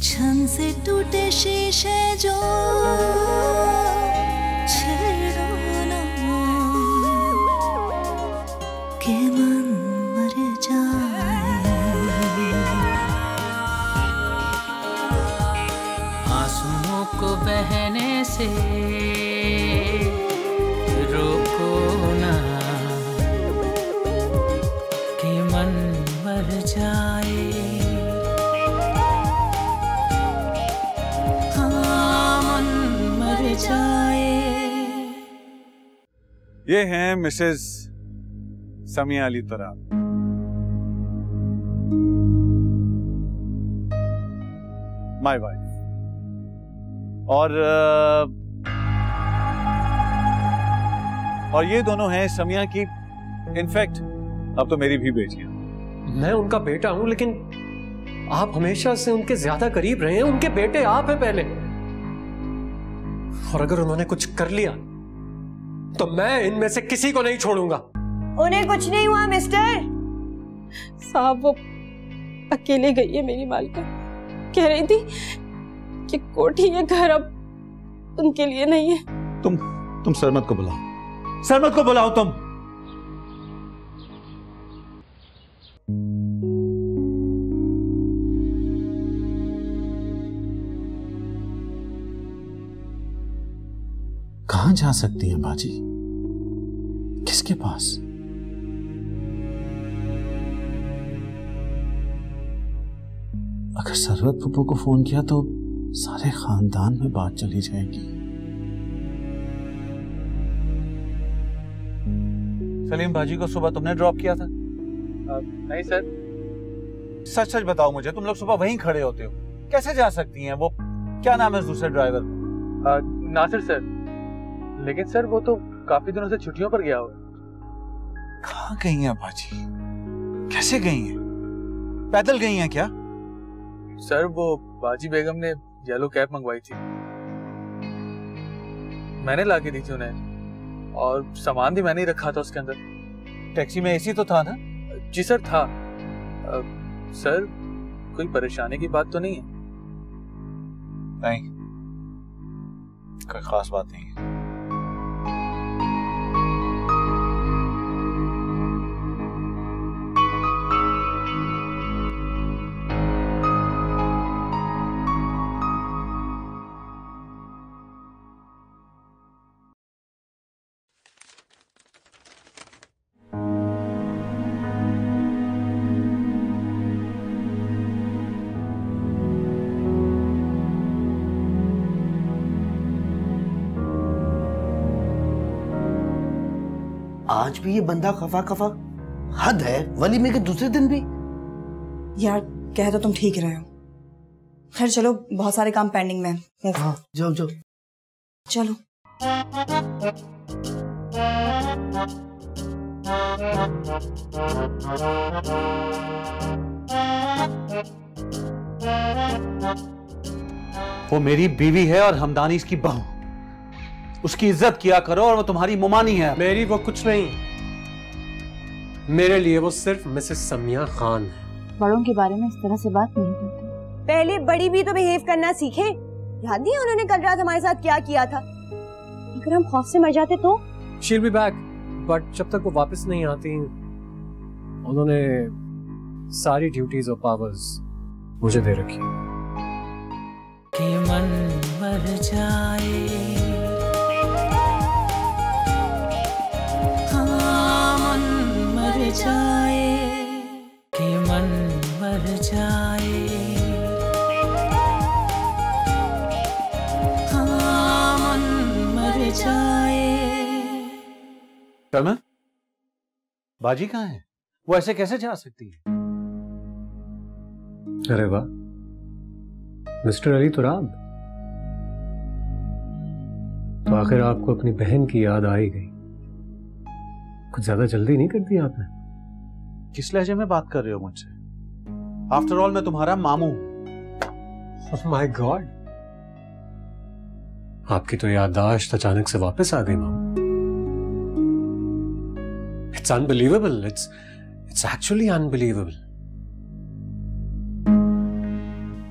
छन से टूटे शीशे जो छेड़ो ना के मन मर जाए। आंसुओं को बहने से रोको ना कि मन मर जाए। ये हैं Mrs Samiya Ali Turab. My wife. और ये दोनों हैं समिया की, इनफैक्ट अब तो मेरी भी बेटियां। मैं उनका बेटा हूं, लेकिन आप हमेशा से उनके ज्यादा करीब रहे हैं। उनके बेटे आप हैं पहले, और अगर उन्होंने कुछ कर लिया तो मैं इनमें से किसी को नहीं छोड़ूंगा। उन्हें कुछ नहीं हुआ मिस्टर साहब। वो अकेले गई है मेरी मालकिन, कह रही थी कि कोठी या घर अब उनके लिए नहीं है। तुम सरमत को बुलाओ, सरमत को बुलाओ तुम। कहां जा सकती हैं बाजी? किसके पास? अगर सरवत फूफू को फोन किया तो सारे खानदान में बात चली जाएगी। सलीम भाजी को सुबह तुमने ड्रॉप किया था? नहीं सर। सच सच बताओ मुझे, तुम लोग सुबह वहीं खड़े होते हो, कैसे जा सकती हैं? वो क्या नाम है दूसरे ड्राइवर? नासिर सर। लेकिन सर वो तो काफी दिनों से छुट्टियों पर गया हुआ। कहाँ गई हैं बाजी? कैसे गई हैं? पैदल गई हैं क्या? सर वो बाजी बेगम ने येलो कैब मंगवाई थी, मैंने लाके दी थी उन्हें, और सामान भी मैंने ही रखा था उसके अंदर। टैक्सी में एसी तो था ना? जी सर था। सर कोई परेशानी की बात तो नहीं है? नहीं, कोई खास बात नहीं है। आज भी ये बंदा खफा खफा, हद है। वलीमे के दूसरे दिन भी। यार कह तो तुम ठीक ही रहे हो। खैर चलो, बहुत सारे काम पेंडिंग में हैं। हाँ जाओ जाओ चलो। वो मेरी बीवी है और हमदानी इसकी बहू, उसकी इज्जत किया करो। और वो तुम्हारी मुमानी है। मेरी वो कुछ नहीं, मेरे लिए वो सिर्फ मिसेस समिया खान है। बड़ों के बारे में इस तरह से बात नहीं करते। पहले बड़ी भी तो बिहेव करना सीखे। याद नहीं है उन्होंने कल रात हमारे साथ क्या किया था? अगर हम खौफ से मर जाते तो? She'll be back, बट जब तक वो वापस नहीं आती, उन्होंने सारी ड्यूटीज और पावर्स मुझे दे रखी है। कि मन मर जाए, हाँ मन मर जाए, कि मन मर जाए, हाँ मन मर जाए। शर्मा, बाजी कहाँ है? वो ऐसे कैसे जा सकती है? अरे वाह, मिस्टर अली तुराब, तो आखिर आपको अपनी बहन की याद आ ही गई। कुछ ज्यादा जल्दी नहीं कर दी आपने? किस लहजे में बात कर रहे हो मुझसे? आफ्टर ऑल मैं तुम्हारा मामू हूं। ओह माय गॉड, आपकी तो याददाश्त अचानक से वापस आ गई मामू। It's unbelievable, it's actually unbelievable.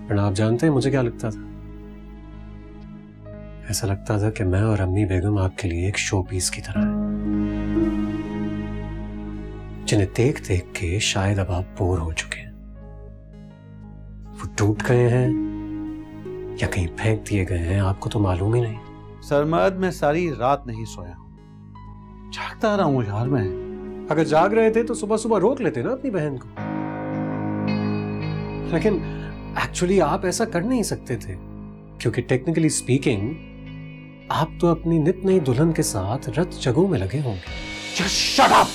प्रणाम आप जानते हैं मुझे क्या लगता था? ऐसा लगता था कि मैं और अम्मी बेगम आपके लिए एक शो पीस की तरह है, जिन्हें देख देख के शायद अब आप बोर हो चुके हैं। वो टूट गए हैं या कहीं फेंक दिए गए हैं, आपको तो मालूम ही नहीं। सरमद, मैं सारी रात नहीं सोया, जागता रहा हूं यार मैं। अगर जाग रहे थे तो सुबह सुबह रोक लेते ना अपनी बहन को, लेकिन एक्चुअली आप ऐसा कर नहीं सकते थे, क्योंकि टेक्निकली स्पीकिंग आप तो अपनी नित नई दुल्हन के साथ रत जगह में लगे होंगे। Just shut up!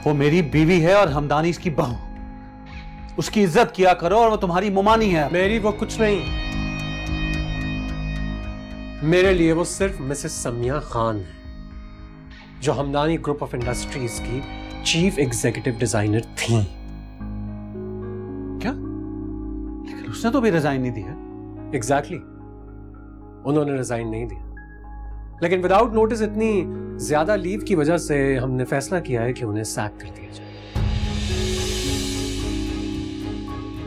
वो मेरी बीवी है और हमदानी इसकी बहू, उसकी इज्जत किया करो, और वो तुम्हारी मुमानी है। मेरी वो कुछ नहीं, मेरे लिए वो सिर्फ मिसेस समिया खान है, जो हमदानी ग्रुप ऑफ इंडस्ट्रीज की चीफ एग्जीक्यूटिव डिजाइनर थी। क्या? लेकिन उसने तो भी रिजाइन नहीं दिया। एग्जैक्टली, उन्होंने रिजाइन नहीं दिया, लेकिन विदाउट नोटिस इतनी ज्यादा लीव की वजह से हमने फैसला किया है कि उन्हें सैक कर दिया जाए।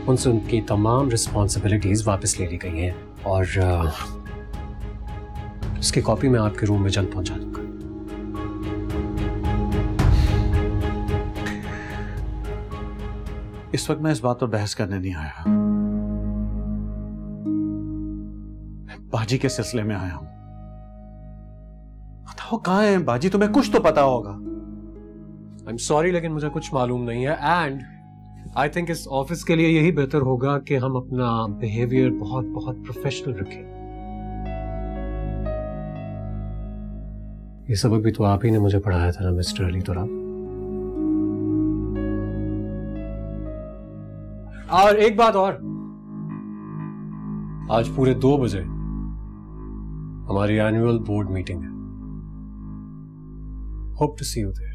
उनसे उनकी तमाम रिस्पॉन्सिबिलिटीज वापस ले ली गई हैं, और उसकी कॉपी मैं आपके रूम में जल्द पहुंचा दूंगा। इस वक्त मैं इस बात पर बहस करने नहीं आया, बाजी के सिलसिले में आया हूं। बताओ कहां है बाजी, तुम्हें कुछ तो पता होगा। आई एम सॉरी, लेकिन मुझे कुछ मालूम नहीं है, एंड आई थिंक इस ऑफिस के लिए यही बेहतर होगा कि हम अपना बिहेवियर बहुत बहुत प्रोफेशनल रखें। ये सबक भी तो आप ही ने मुझे पढ़ाया था ना मिस्टर अली तुराब। और एक बात और, आज पूरे 2 बजे हमारी एनुअल बोर्ड मीटिंग है। Hope to see you there.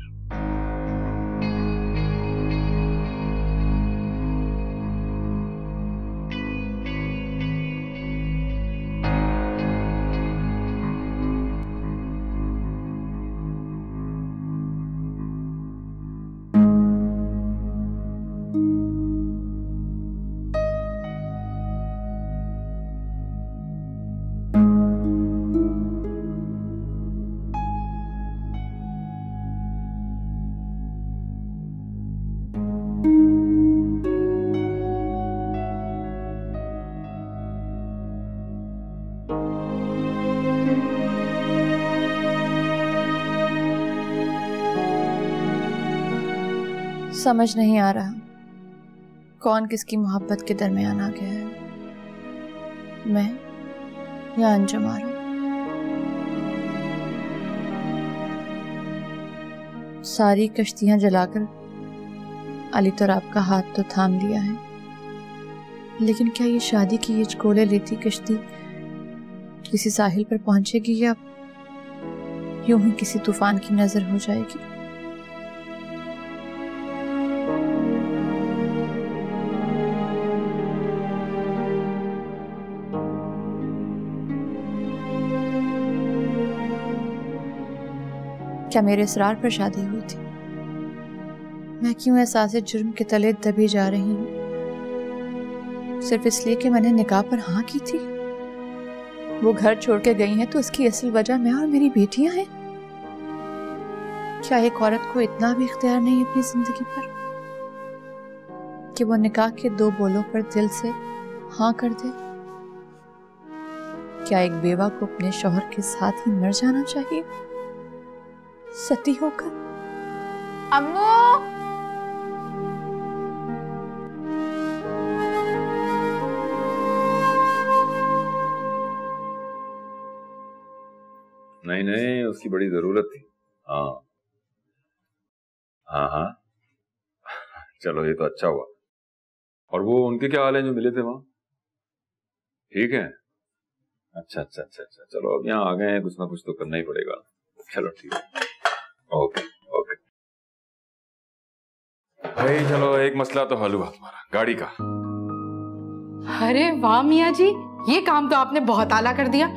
समझ नहीं आ रहा कौन किसकी मोहब्बत के दरमियान आ गया है, मैं या अंजुम आरा। सारी कश्तियां जलाकर अली तुराब का हाथ तो थाम लिया है, लेकिन क्या ये शादी की ये चकोले लेती कश्ती किसी साहिल पर पहुंचेगी या यूं ही किसी तूफान की नजर हो जाएगी? क्या मेरे इसरार पर शादी हुई थी? मैं क्यों एहसास जुर्म के तले दबी जा रही हूँ, सिर्फ इसलिए कि मैंने निकाह पर हाँ की थी? वो घर छोड़ के गई हैं तो इसकी असल वजह मैं और मेरी बेटियां हैं। क्या एक औरत को इतना भी इख्तियार नहीं अपनी जिंदगी पर कि वो निकाह के 2 बोलों पर दिल से हाँ कर दे? क्या एक बेवा को अपने शौहर के साथ ही मर जाना चाहिए सती होकर? अम्मू, नहीं नहीं, उसकी बड़ी जरूरत थी। हाँ हाँ हाँ, चलो ये तो अच्छा हुआ। और वो उनके क्या हाल है जो मिले थे वहां? ठीक है, अच्छा अच्छा अच्छा अच्छा, चलो अब यहाँ आ गए हैं, कुछ ना कुछ तो करना ही पड़ेगा। चलो ठीक है, ओके ओके भाई। चलो एक मसला तो हल हुआ तुम्हारा, गाड़ी का। अरे वाह मियाँ जी, ये काम तो आपने बहुत आला कर दिया।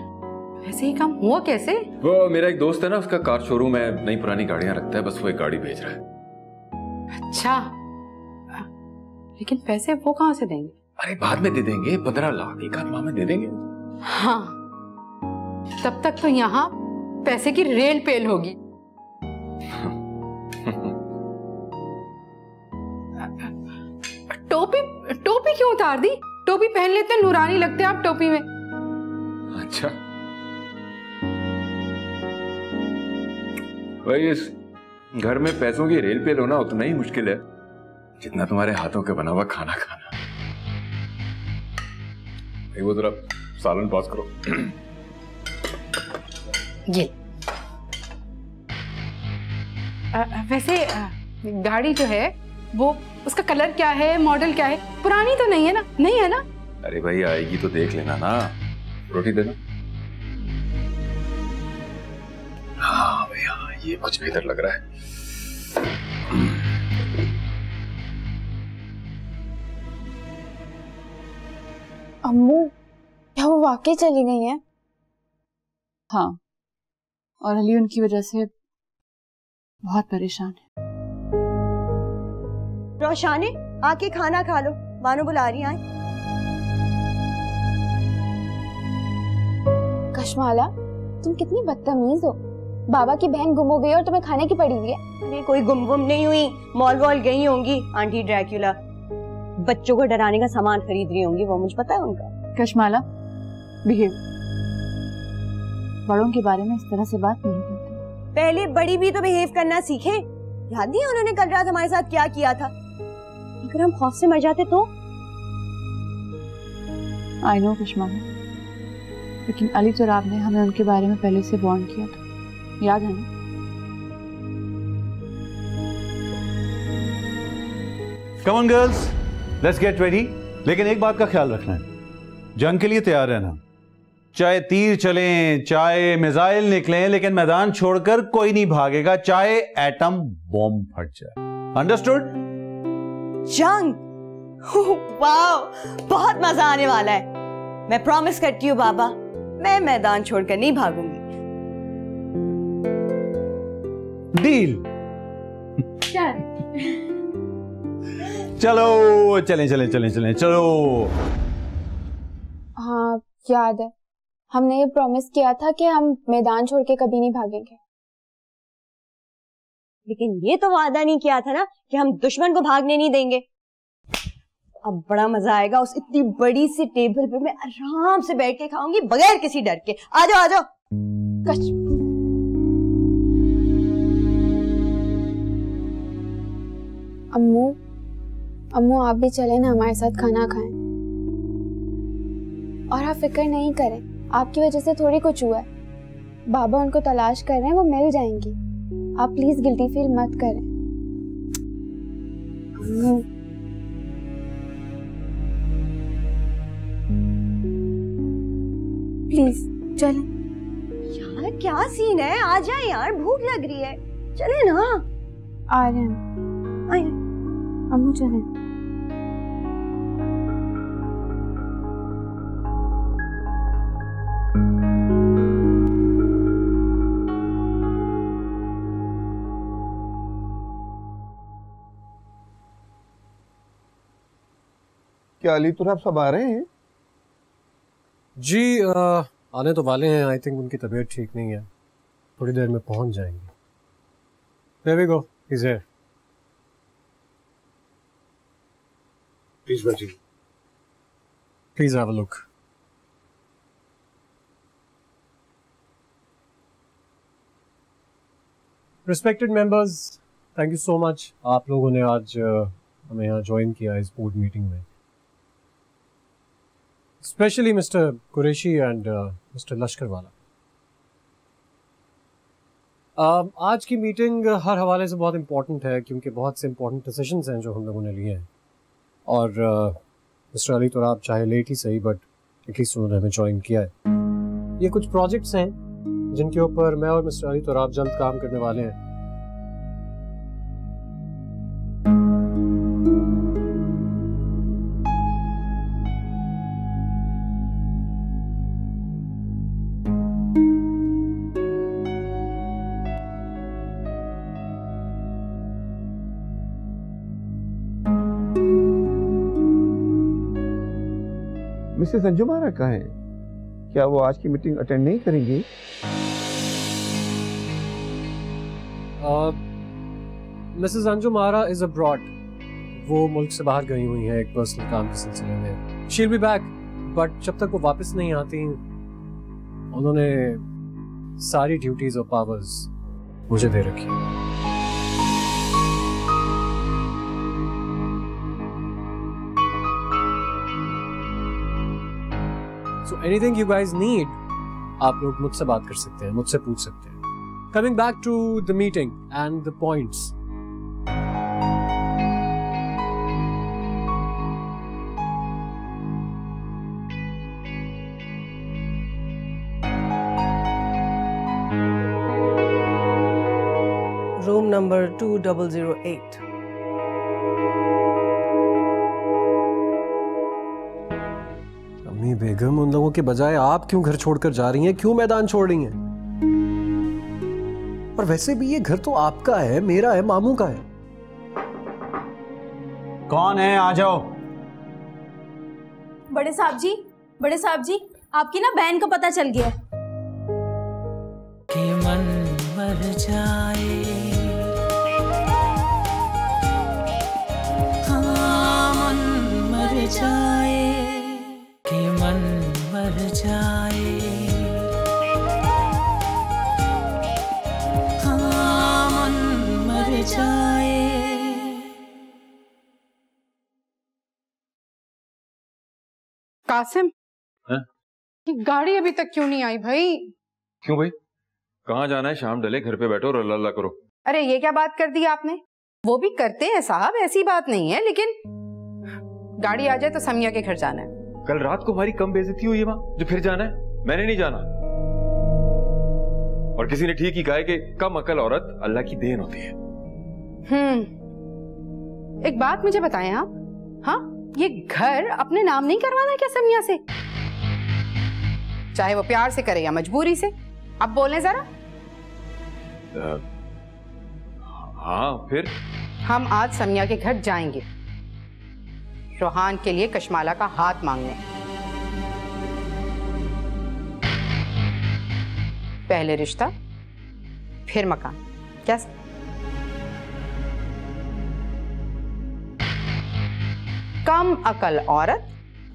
वैसे ही काम हुआ कैसे? वो मेरा एक दोस्त है ना, उसका कार शोरूम है, नई पुरानी गाड़ियां रखता है, बस वो एक गाड़ी भेज रहा है। अच्छा, लेकिन पैसे वो कहाँ से देंगे? अरे बाद में दे देंगे, 15 लाख एक आध माह में दे देंगे। हाँ, तब तक तो यहाँ पैसे की रेल पेल होगी। टोपी क्यों उतार दी? टोपी पहन लेते, नूरानी लगते आप टोपी में। अच्छा, भाई इस घर में पैसों की रेल पेल होना उतना ही मुश्किल है जितना तुम्हारे हाथों के बना हुआ खाना खाना। भाई वो जरा सालन पास करो। ये वैसे गाड़ी जो है वो, उसका कलर क्या है, मॉडल क्या है? पुरानी तो नहीं है ना? नहीं है ना? अरे भाई आएगी तो देख लेना ना। रोटी देना। हाँ भाई हाँ, ये कुछ बेहतर लग रहा है। अम्मू, क्या वो वाकई चली गई हैं? हाँ, और अली उनकी वजह से बहुत परेशान है। रोशानी, आके खाना खा लो, बानो बुला रही हैं। कशमाला, तुम कितनी बदतमीज हो। बाबा की बहन गुम हो गई और तुम्हें खाने की पड़ी हुई है। अरे कोई गुम नहीं हुई, मॉल वॉल गई होंगी आंटी ड्रैक्युला। बच्चों को डराने का सामान खरीद रही होंगी, वो मुझे पता है उनका। कशमाला, बिहेव। बड़ों के बारे में इस तरह से बात नहीं करते। पहले बड़ी भी तो बिहेव करना सीखे। याद नहीं है उन्होंने कल रात हमारे साथ क्या किया था? अगर हम खौफ से मर जाते तो? आई नो कशमाला, लेकिन अली तुराब ने हमें उनके बारे में पहले से वार्न किया था, याद है ना? Come on girls, let's get ready. लेकिन एक बात का ख्याल रखना है, जंग के लिए तैयार रहना। चाहे तीर चलें, चाहे मिसाइल निकलें, लेकिन मैदान छोड़कर कोई नहीं भागेगा, चाहे एटम बॉम्ब फट जाए। अंडरस्टूड? जंग, वाओ, बहुत मजा आने वाला है। मैं प्रॉमिस करती हूँ बाबा, मैं मैदान छोड़कर नहीं भागूंगी। डील। चलो चलें चलो। हाँ याद है, हमने ये प्रॉमिस किया था कि हम मैदान छोड़ के कभी नहीं भागेंगे। लेकिन ये तो वादा नहीं किया था ना कि हम दुश्मन को भागने नहीं देंगे। अब बड़ा मजा आएगा, उस इतनी बड़ी सी टेबल पे मैं आराम से बैठ के खाऊंगी बगैर किसी डर के। आ जाओ। अम्मू आप भी चले ना हमारे साथ खाना खाएं। और आप फिक्र नहीं करें, आपकी वजह से थोड़ी कुछ हुआ है। बाबा उनको तलाश कर रहे हैं, वो मिल जाएंगी। आप प्लीज गिल्टी फील मत करें। अम्मू, प्लीज चलें। यार क्या सीन है, आ जाए यार, भूख लग रही है, चले ना। आ रहे हैं अम्मू, चलें। क्या अली तुराब सब आ रहे हैं? जी आने तो वाले हैं। आई थिंक उनकी तबीयत ठीक नहीं है, थोड़ी देर में पहुंच जाएंगे। There we go, he's here. Please बैठिए। Please have a look. Respected members, thank you so much. आप लोगों ने आज हमें यहाँ ज्वाइन किया इस बोर्ड मीटिंग में। Especially Mr. Qureshi and Mr. Lashkarwala. आज की मीटिंग हर हवाले से बहुत इम्पोर्टेंट है क्योंकि बहुत से इम्पोर्टेंट डिसीजंस हैं जो हम लोगों ने लिए हैं। और मिस्टर अली तुराब चाहे लेट ही सही, बट एटलीस्ट उन्होंने हमें ज्वाइन किया है। ये कुछ प्रोजेक्ट्स हैं जिनके ऊपर मैं और मिस्टर अली तुराब जल्द काम करने वाले हैं। मिसेस अंजुम आरा कहाँ है? क्या वो आज की मीटिंग अटेंड नहीं करेंगी? Mrs Anjum Ara is abroad. वो मुल्क से बाहर गई हुई हैं एक पर्सनल काम के सिलसिले में। She will be back, but जब तक वो वापस नहीं आती उन्होंने सारी ड्यूटीज और पावर्स मुझे दे रखी है। So anything you guys need, आप लोग मुझसे बात कर सकते हैं, मुझसे पूछ सकते हैं। Coming back to the meeting and the points. Room number 2008. अम्मी बेगम, उन लोगों के बजाय आप क्यों घर छोड़कर जा रही हैं? क्यों मैदान छोड़ रही हैं? और वैसे भी ये घर तो आपका है, मेरा है, मामू का है। कौन है? आ जाओ। बड़े साहब जी, आपकी ना बहन का पता चल गया है। कि मन मर जाए, हाँ मन मर जाए, कि मन मर जाए, हाँ मन मर जाए। कासिम, ये गाड़ी अभी तक क्यों नहीं आई भाई? क्यों भाई, कहाँ जाना है? शाम डले, घर पे बैठो और अल्लाह अल्लाह करो। अरे ये क्या बात कर दी आपने? वो भी करते हैं साहब, ऐसी बात नहीं है, लेकिन गाड़ी आ जाए तो समिया के घर जाना है। कल रात को हमारी कम बेइज्जती हुई है वहां, जो फिर जाना है? मैंने नहीं जाना। और किसी ने ठीक ही कहा है कि कम अकल औरत अल्लाह की देन होती है। एक बात मुझे बताएं आप, हाँ ये घर अपने नाम नहीं करवाना क्या समिया से? चाहे वो प्यार से करे या मजबूरी से, अब बोलें जरा। हाँ फिर हम आज समिया के घर जाएंगे, रोहान के लिए कशमाला का हाथ मांगने। पहले रिश्ता फिर मकान, कैसे? कम अकल औरत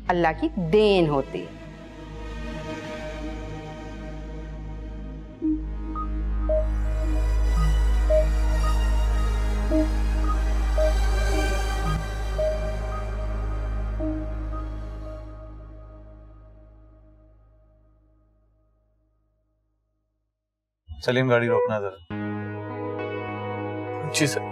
अल्लाह की देन होती है। सलीम, गाड़ी रोकना जरा। जी सर।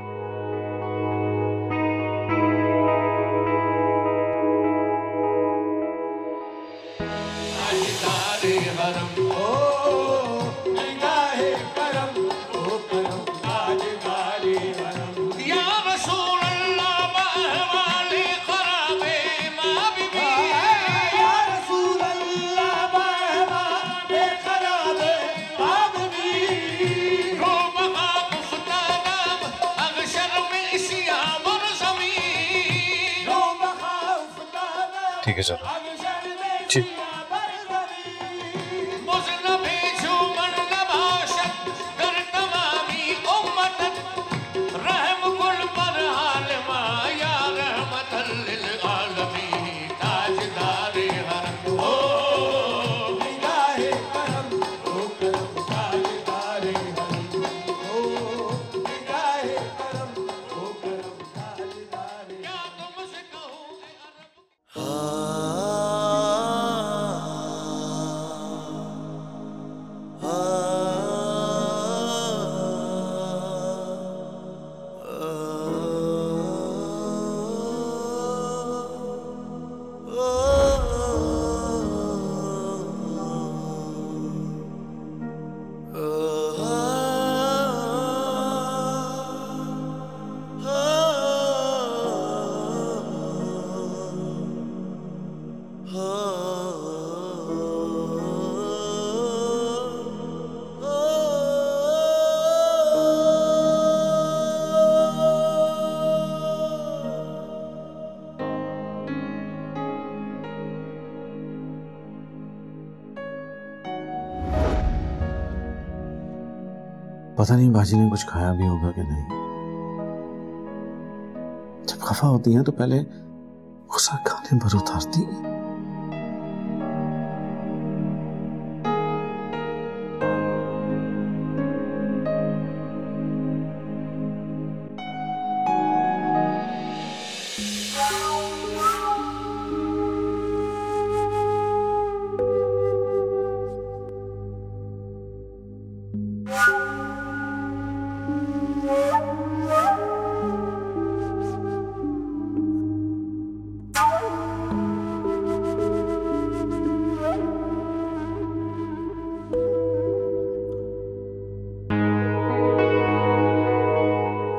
ठीक है चलो। जी। पता नहीं बाजी ने कुछ खाया भी होगा कि नहीं। जब खफा होती हैं तो पहले गुस्सा खाने पर उतारती हैं।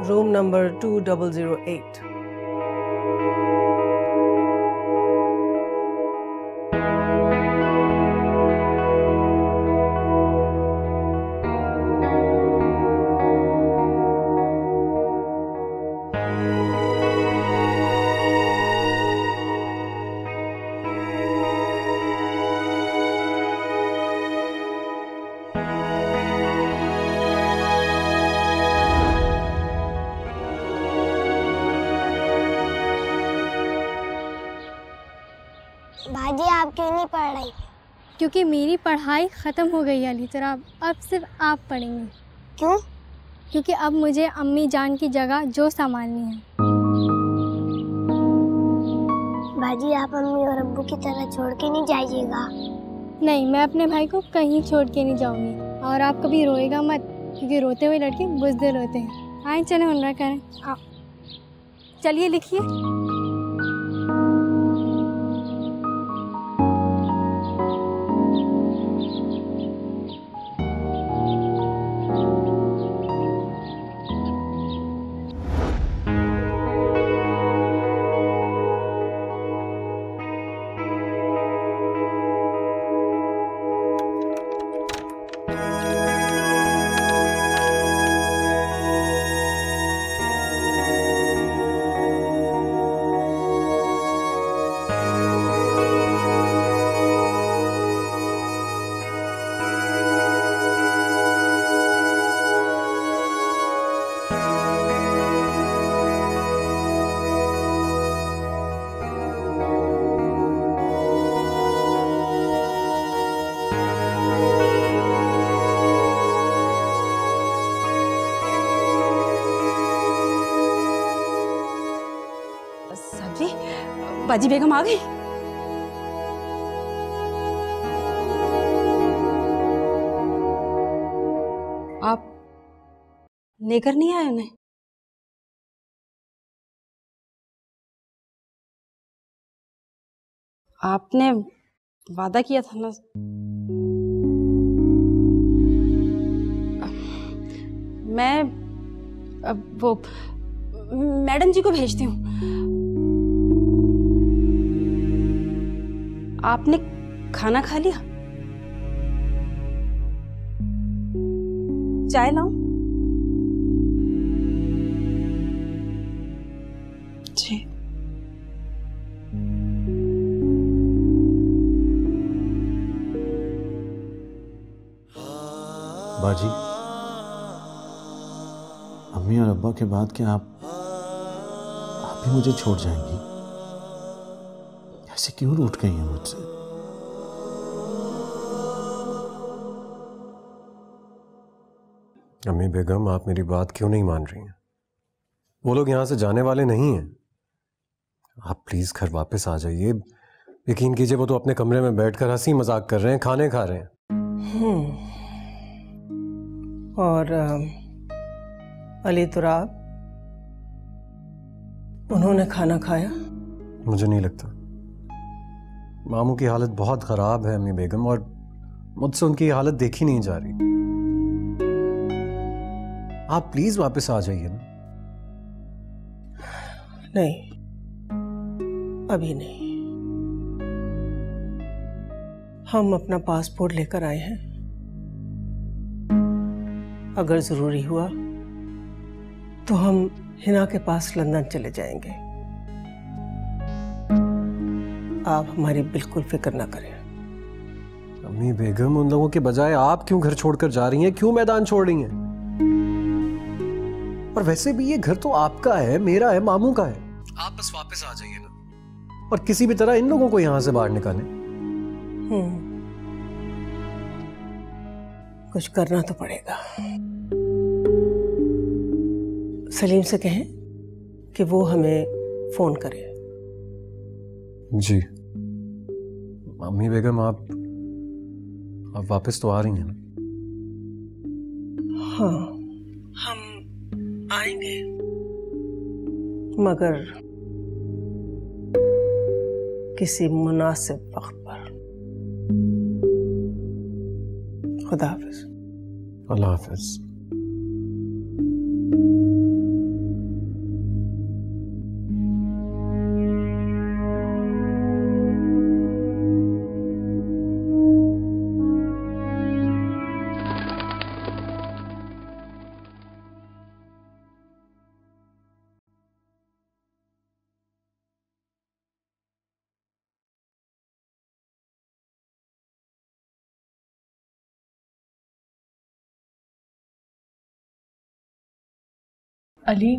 Room number 2008. भाजी आप क्यों नहीं पढ़ रही? क्योंकि मेरी पढ़ाई ख़त्म हो गई है अली तुराब, अब सिर्फ आप पढ़ेंगे। क्यों? क्योंकि अब मुझे अम्मी जान की जगह जो संभालनी है। भाजी आप अम्मी और अब्बू की तरह छोड़ के नहीं जाइएगा। नहीं, मैं अपने भाई को कहीं छोड़ के नहीं जाऊंगी। और आप कभी रोएगा मत, क्योंकि रोते हुए लड़के बुज़दिल होते हैं। आए चले हुनरा करें, आओ चलिए लिखिए। बाजी बेगम आ गई। आप लेकर नहीं आए उन्हें? आपने वादा किया था ना। मैं वो मैडम जी को भेजती हूँ। आपने खाना खा लिया? चाय लाऊं? जी। बाजी, अम्मी और अब्बा के बाद क्या आप भी मुझे छोड़ जाएंगी? ऐसे क्यों रूठ गई हैं मुझसे? अम्मी बेगम, आप मेरी बात क्यों नहीं मान रही हैं? वो लोग यहाँ से जाने वाले नहीं हैं। आप प्लीज घर वापस आ जाइए। यकीन कीजिए, वो तो अपने कमरे में बैठकर हंसी मजाक कर रहे हैं, खाने खा रहे हैं। और अली तुराब, उन्होंने खाना खाया? मुझे नहीं लगता। मामू की हालत बहुत खराब है अम्मी बेगम, और मुझसे उनकी हालत देखी नहीं जा रही। आप प्लीज वापस आ जाइए ना। नहीं, अभी नहीं। हम अपना पासपोर्ट लेकर आए हैं। अगर जरूरी हुआ तो हम हिना के पास लंदन चले जाएंगे। आप हमारी बिल्कुल फिक्र ना करें। अम्मी बेगम, उन लोगों के बजाय आप क्यों घर छोड़कर जा रही हैं? क्यों मैदान छोड़ रही हैं? और वैसे भी ये घर तो आपका है, मेरा है, मामू का है। आप बस वापस आ जाइए ना, और किसी भी तरह इन लोगों को यहां से बाहर निकालें। कुछ करना तो पड़ेगा। सलीम से कहें कि वो हमें फोन करे। जी मम्मी बेगम, आप वापस तो आ रही हैं ना? हाँ, हम आएंगे, मगर किसी मुनासिब वक्त पर। खुदा हाफिज। अल्लाह हाफिज। अली,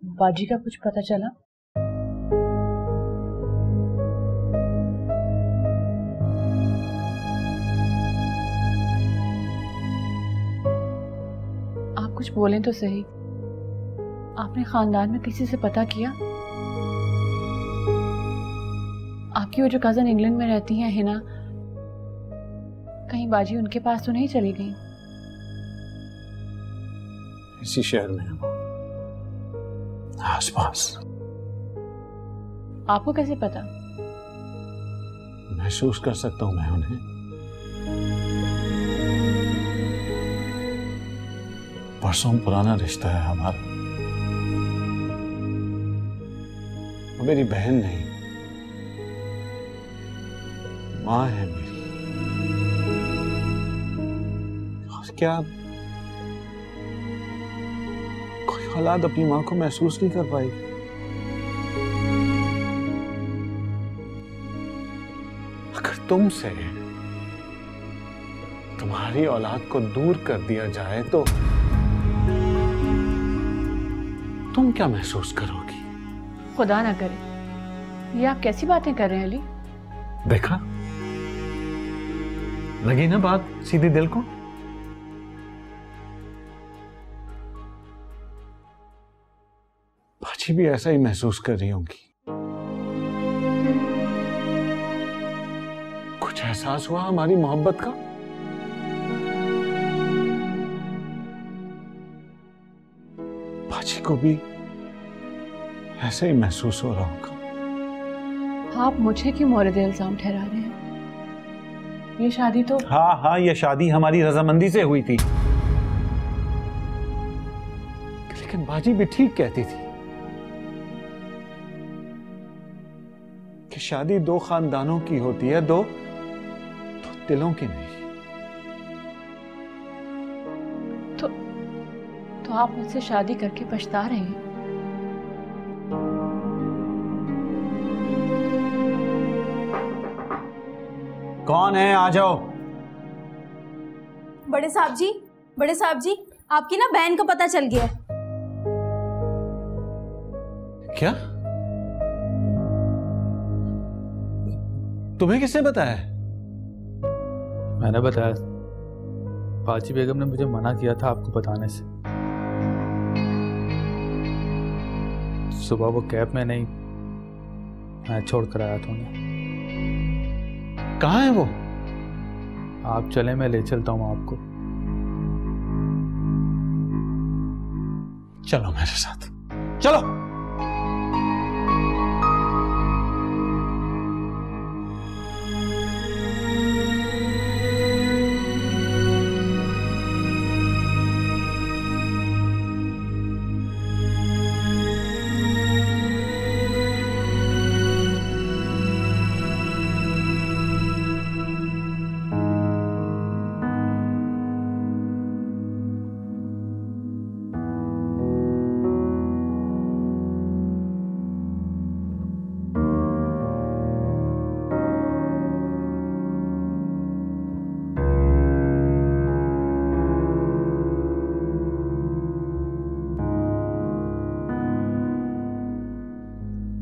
बाजी का कुछ पता चला? आप कुछ बोलें तो सही। आपने खानदान में किसी से पता किया? आपकी वो जो कजन इंग्लैंड में रहती हैं हिना, कहीं बाजी उनके पास तो नहीं चली गई? इसी शहर में है वो, आसपास। आपको कैसे पता? महसूस कर सकता हूं मैं उन्हें। बरसों पुराना रिश्ता है हमारा। वो मेरी बहन नहीं, माँ है मेरी। और क्या कोई औलाद अपनी माँ को महसूस नहीं कर पाएगी? अगर तुमसे तुम्हारी औलाद को दूर कर दिया जाए तो तुम क्या महसूस करोगी? खुदा ना करे, ये आप कैसी बातें कर रहे हैं अली? देखा, लगी ना बात सीधी दिल को? बाजी भी ऐसा ही महसूस कर रही होंगी। कुछ एहसास हुआ हमारी मोहब्बत का? बाजी को भी ऐसे ही महसूस हो रहा होगा। आप मुझे क्यों मोरद इल्जाम ठहरा रहे हैं? ये शादी तो हाँ, ये शादी हमारी रजामंदी से हुई थी। लेकिन बाजी भी ठीक कहती थी कि शादी दो खानदानों की होती है, दो दिलों की नहीं। तो आप मुझसे शादी करके पछता रहे हैं? कौन है? आ जाओ। बड़े साहब जी, आपकी ना बहन को पता चल गया है। क्या? तुम्हें किसने बताया? मैंने बताया। बाजी बेगम ने मुझे मना किया था आपको बताने से। सुबह वो कैब में नहीं, मैं छोड़ कर आया था उन्हें। कहाँ है वो? आप चले, मैं ले चलता हूँ आपको। चलो मेरे साथ, चलो।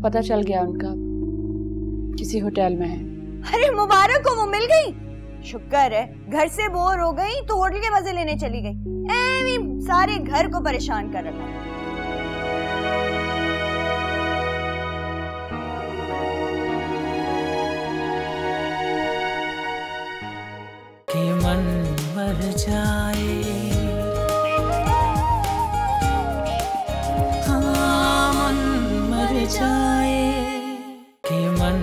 पता चल गया उनका किसी होटल में है। अरे मुबारक हो, वो मिल गई। शुक्र है, घर से बोर हो गई तो होटल के मजे लेने चली गई। एवी सारे घर को परेशान कर रखा है। कि मन मर जाए, हाँ मन मर जाए, कि मन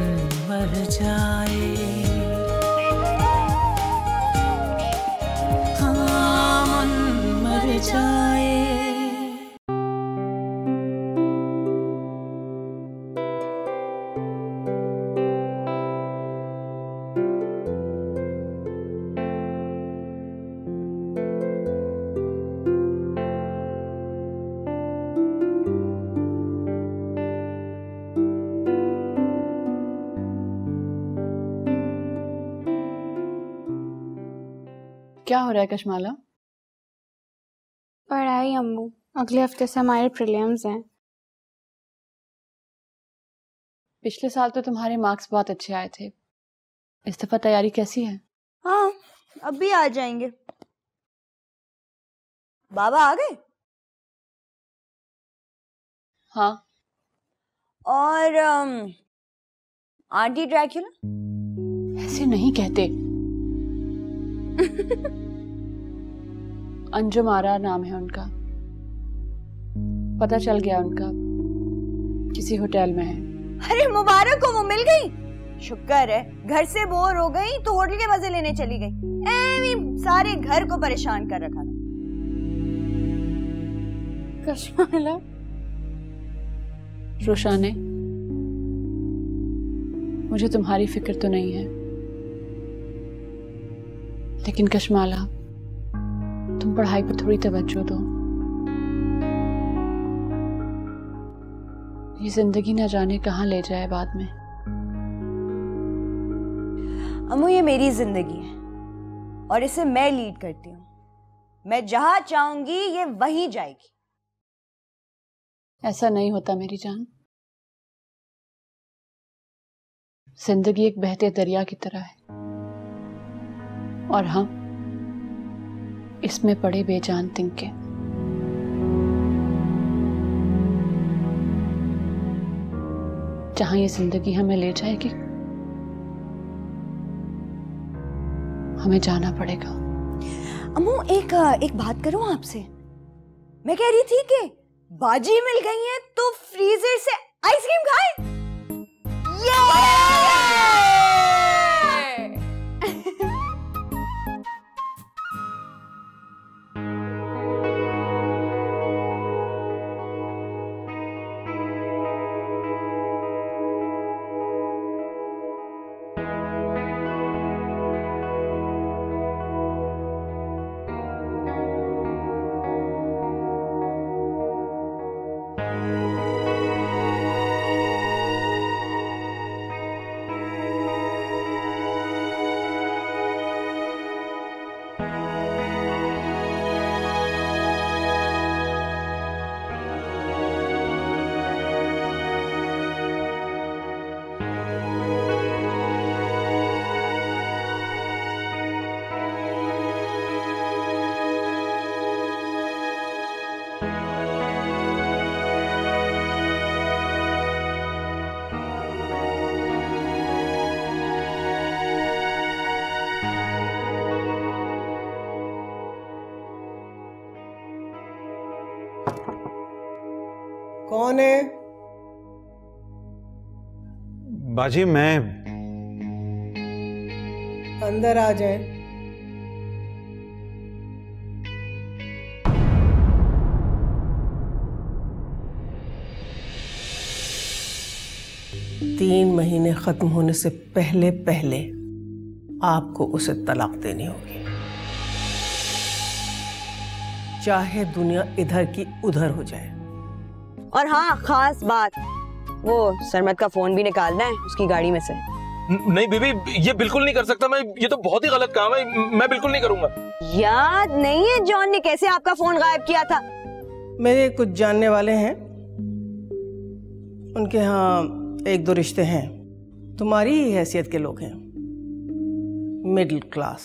मर जाए, हाँ मन मर जाए। क्या हो रहा है कशमाला? पढ़ाई अम्मू, अगले हफ्ते से हमारे प्रीलिम्स हैं। पिछले साल तो तुम्हारे मार्क्स बहुत अच्छे आए थे, इस दफा तैयारी कैसी है? हाँ, अब भी आ जाएंगे। बाबा आ गए? हाँ। और आंटी ड्रैक्युला? ऐसे नहीं कहते। अंजुम आरा नाम है उनका। पता चल गया उनका किसी होटल में है। अरे मुबारक हो, वो मिल गई। शुक्र है, घर से बोर हो गई तो होटल के मजे लेने चली गई। एवी सारे घर को परेशान कर रखा था। कशमाला, रोशाने, मुझे तुम्हारी फिक्र तो नहीं है, लेकिन कशमाला तुम पढ़ाई पर थोड़ी तवज्जो दो। ये जिंदगी न जाने कहाँ ले जाए बाद में। अम्मू, ये मेरी जिंदगी है और इसे मैं लीड करती हूँ। मैं जहां चाहूंगी ये वहीं जाएगी। ऐसा नहीं होता मेरी जान। जिंदगी एक बहते दरिया की तरह है और हम इसमें पड़े बेजान तिनके। जहां ये जिंदगी हमें ले जाएगी हमें जाना पड़ेगा। अम्मू, एक बात करूं आपसे? मैं कह रही थी कि बाजी मिल गई है तो फ्रीजर से आइसक्रीम खाएं। कौन है? बाजी, मैं। अंदर आ जाए। तीन महीने खत्म होने से पहले पहले आपको उसे तलाक देनी होगी, चाहे दुनिया इधर की उधर हो जाए। और हाँ, खास बात, वो सरमत का फोन भी निकालना है उसकी गाड़ी में से। नहीं बीबी, ये बिल्कुल नहीं कर सकता मैं। ये तो बहुत ही गलत काम है, मैं बिल्कुल नहीं करूंगा। याद नहीं है जॉन ने कैसे आपका फोन गायब किया था? मेरे कुछ जानने वाले हैं, उनके यहाँ एक दो रिश्ते हैं, तुम्हारी ही हैसियत के लोग हैं, मिडिल क्लास।